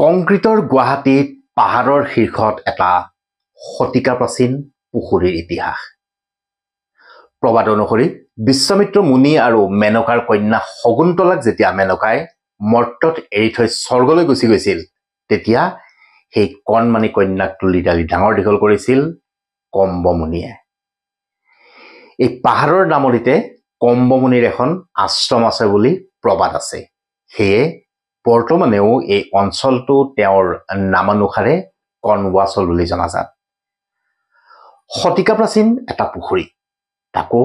কংক্ৰিটৰ গুৱাহাটীত পাহাৰৰ শীৰ্ষত এটা শতিকা প্ৰাচীন পুখুৰীৰ ইতিহাস। প্ৰবাদ অনুসৰি বিশ্বামিত্ৰ মুনি আৰু মেনকাৰ কন্যা শকুন্তলাক যেতিয়া মেনকাই মৰ্তত এৰি থৈ স্বৰ্গলৈ গুচি গৈছিল, তেতিয়া সেই কণমানি কন্যাক তুলি তালি ডাঙৰ দীঘল কৰিছিল কম্ব মুনিয়ে। এই পাহাৰৰ নামনিতে কম্ব মুনিৰ এখন আশ্ৰম আছে বুলি প্ৰবাদ আছে। সেয়ে বৰ্তমানেও এই অঞ্চলটো তেওঁৰ নামানুসাৰে কণৱাচল বুলি জনাজাত। শতিকা প্ৰাচীন এটা পুখুৰী, তাকো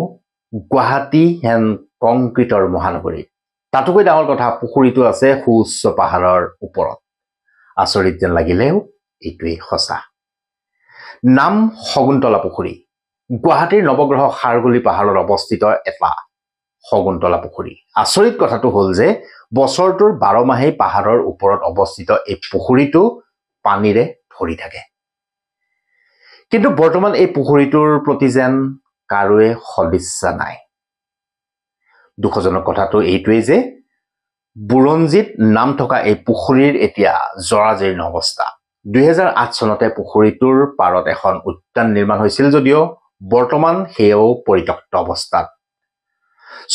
গুৱাহাটী হেন কংক্ৰিটৰ মহানগৰীত। তাতোকৈ ডাঙৰ কথা, পুখুৰীটো আছে সুউচ্চ পাহাৰৰ ওপৰত। আচৰিত যেন লাগিলেও এইটোৱেই সঁচা। নাম শকুন্তলা পুখুৰী। গুৱাহাটীৰ নৱগ্ৰহ খাৰগুলি পাহাৰত অৱস্থিত এটা শকুন্তলা পুখুৰী। আচৰিত কথাটো হ'ল যে বছৰটোৰ 12 মাহেই পাহাৰৰ ওপৰত অৱস্থিত এই পুখুৰীটো পানীৰে ভৰি থাকে। কিন্তু বৰ্তমান এই পুখুৰীটোৰ প্ৰতি যেন কাৰোৱে সদিচ্ছা নাই। দুখজনক কথাটো এইটোৱেই যে বুৰঞ্জীত নাম থকা এই পুখুৰীৰ এতিয়া জৰাজীৰ্ণ অৱস্থা। 2008 চনতে পুখুৰীটোৰ পাৰত এখন উদ্যান নিৰ্মাণ হৈছিল যদিও বৰ্তমান সেয়াও পৰিত্যক্ত অৱস্থাত।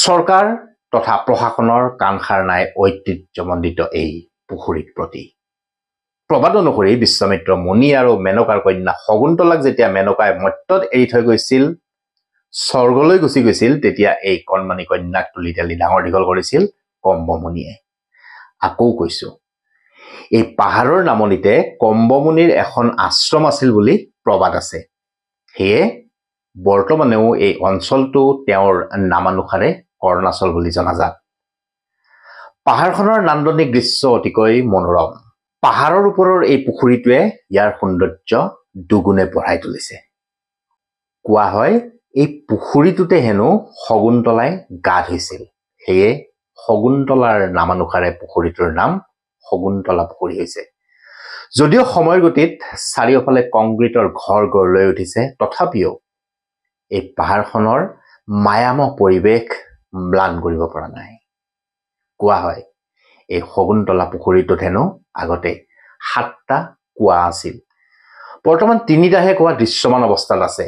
চৰকাৰ তথা প্ৰশাসনৰ কাণসাৰ নাই ঐতিহ্যমণ্ডিত এই পুখুৰীৰ প্ৰতি। প্ৰবাদ অনুসৰি বিশ্বামিত্ৰ মুনি আৰু মেনকাৰ কন্যা শকুন্তলাক যেতিয়া মেনকাই মৰ্তত এৰি থৈ গৈছিল, স্বৰ্গলৈ গুচি গৈছিল, তেতিয়া এই কণমানি কন্যাক তুলি তালি ডাঙৰ দীঘল কৰিছিল কম্ব মুনিয়ে। আকৌ কৈছো, এই পাহাৰৰ নামনিতে কম্ব মুনিৰ এখন আশ্ৰম আছিল বুলি প্ৰবাদ আছে। সেয়ে বৰ্তমানেও এই অঞ্চলটো তেওঁৰ নামানুসাৰে কৰ্ণাচল বুলি জনাজাত। পাহাৰখনৰ নান্দনিক দৃশ্য অতিকৈ মনোৰম। পাহাৰৰ ওপৰৰ এই পুখুৰীটোৱে ইয়াৰ সৌন্দৰ্য দুগুণে বঢ়াই তুলিছে। কোৱা হয় এই পুখুৰীটোতে হেনো শকুন্তলাই গা ধুইছিল। সেয়ে শকুন্তলাৰ নামানুসাৰে পুখুৰীটোৰ নাম শকুন্তলা পুখুৰী হৈছে। যদিও সময়ৰ গতিত চাৰিওফালে কংক্ৰিটৰ ঘৰ গঢ় লৈ উঠিছে, তথাপিও এই পাহাৰখনৰ মায়াময় পৰিৱেশ ম্লান কৰিব পৰা নাই। কোৱা হয় এই শকুন্তলা পুখুৰীটোত হেনো আগতে 7টা কুঁৱা আছিল। বৰ্তমান 3টাহে কুঁৱা দৃশ্যমান অৱস্থাত আছে।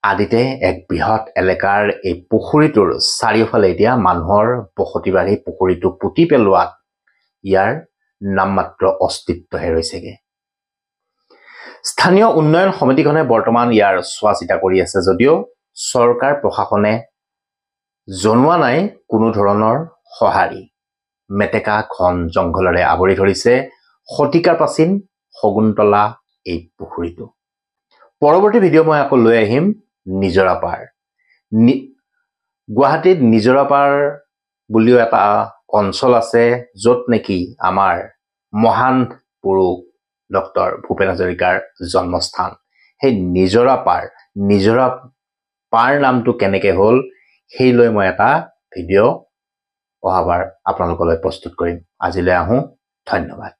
আদিতে এক বৃহৎ এলেকাৰ এই পুখুৰীটোৰ চাৰিওফালে এতিয়া মানুহৰ বসতি বাঢ়ি পুখুৰীটো পুতি পেলোৱাত ইয়াৰ নামমাত্ৰ অস্তিত্বহে ৰৈছেগে। স্থানীয় উন্নয়ন সমিতিখনে বৰ্তমান ইয়াৰ চোৱা চিতা কৰি আছে যদিও চৰকাৰ প্ৰশাসনে জনোৱা নাই কোনো ধৰণৰ সঁহাৰি। মেটেকা ঘন জংঘলেৰে আৱৰি ধৰিছে শতিকা প্ৰাচীন শকুন্তলা এই পুখুৰীটো। পৰৱৰ্তী ভিডিঅ' মই আকৌ লৈ আহিম নিজৰাপাৰ। গুৱাহাটীত নিজৰাপাৰ বুলিও এটা অঞ্চল আছে, য'ত নেকি আমাৰ মহান পুৰুষ ডক্টৰ ভূপেন হাজৰিকাৰ জন্মস্থান। সেই নিজৰাপাৰ নামটো কেনেকৈ হ'ল সেই লৈ মই এটা ভিডিঅ' অহাবাৰ আপোনালোকলৈ প্ৰস্তুত কৰিম। আজিলৈ আহোঁ, ধন্যবাদ।